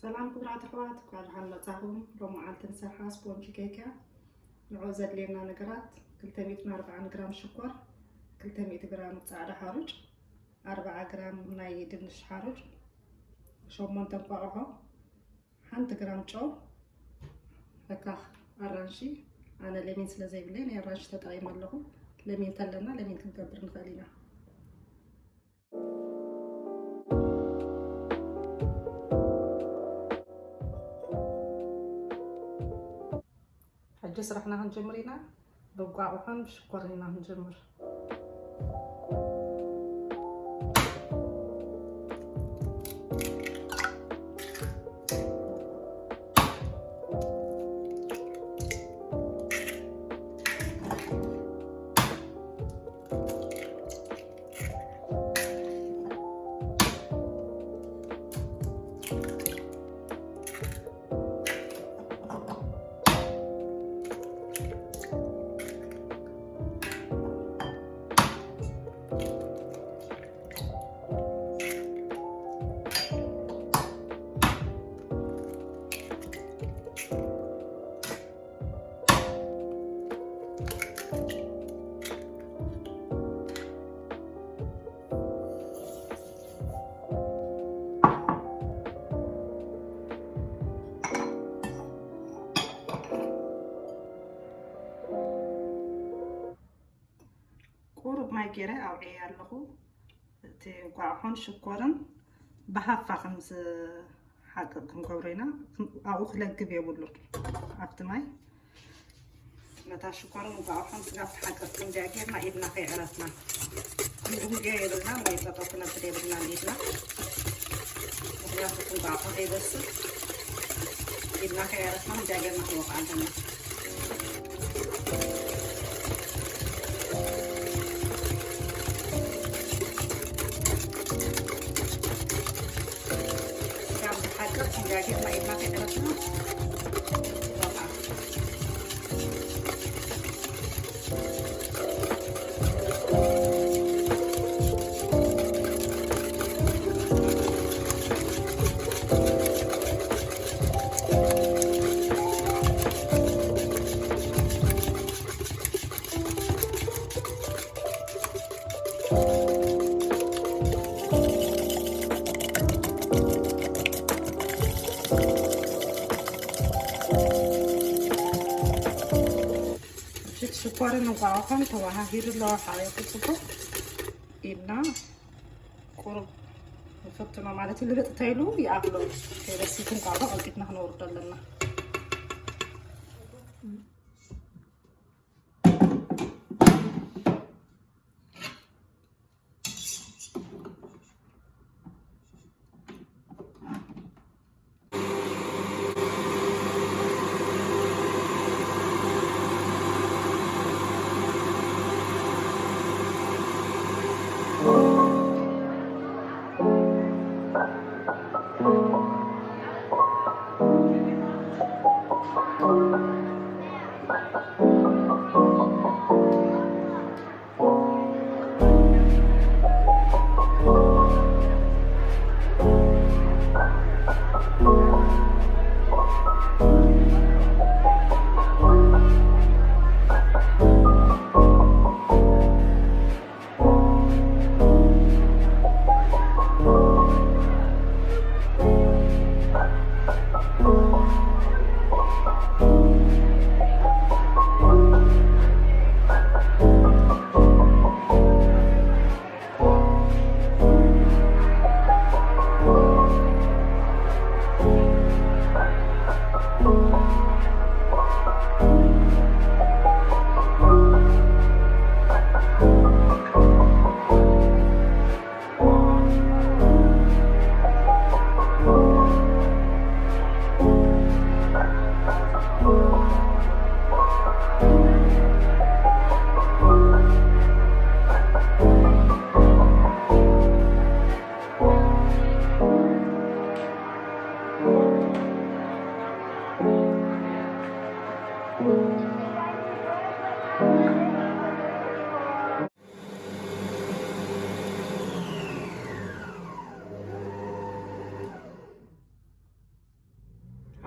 سلام كبرات أخوات قال حنا تعهم لو معلتن سرحة سبونج كيكة نعوزد لنا نقرات 340 جرام شكر 300 جرام صعد حارج 4 جرام ناي دنش حارج شومن تنقعها 1 جرام جو هكا أرانشي أنا لمين سلازي بلين يا رانش تطعيم الله لمين تلنا لمين كنقبر نخلينا حجس رحنا هنجمرينا بوقعوهم بشكرنا هنجمر قرب ما يجري أو عياله تقعون شكرا بحفا خمس حقكم كورينا أو خلق بيقولوا عرفت ماي متى شكرا وقعون سقف حقكم جاكي ما إبنا في عرفنا نقوم جاي لنا ما يتطفنا بديلنا لينا وقعون قعون أي بس إبنا في عرفنا جاكي ما هو عندنا Jadi main pakai terusnya. شكرا نقعهم توها هير الله حياة كتبه إنا قرب نفتنا مالتي اللي بتطيلو يأكلوا بس يكون قاعدة قلتنا هنورد لنا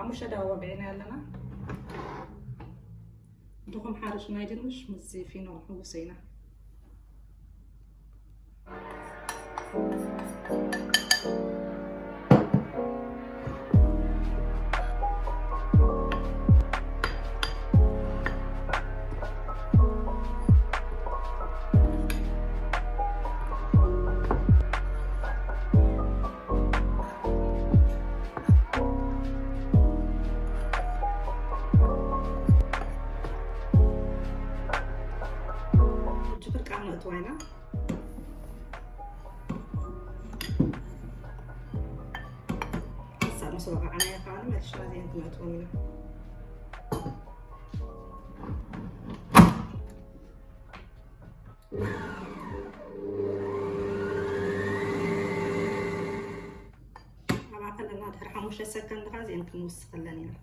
حموشة دوا وقعنا لنا دخم حارش نايدن مش مزيفين وحوسينا وينه هسه مسوقة عناية خالي ما تشتغل زين تماتونينا ما خلنا نادهر حموشة سكن دغا زين كنوس خلانينا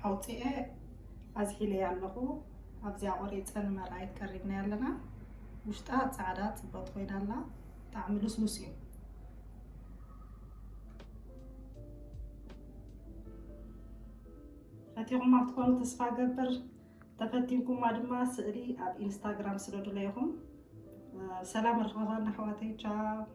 حوطي أزحي لي علقو أبزع قريت أنا ما رأيت قربنا لنا وشتها سعادات بطوينا لنا تعملوا سلوسيو فتيهم ما تكونوا تصفى قبر تفتيكم ما سألي أب إنستغرام سردوا ليهم سلام الرغبان نحواتي تشاو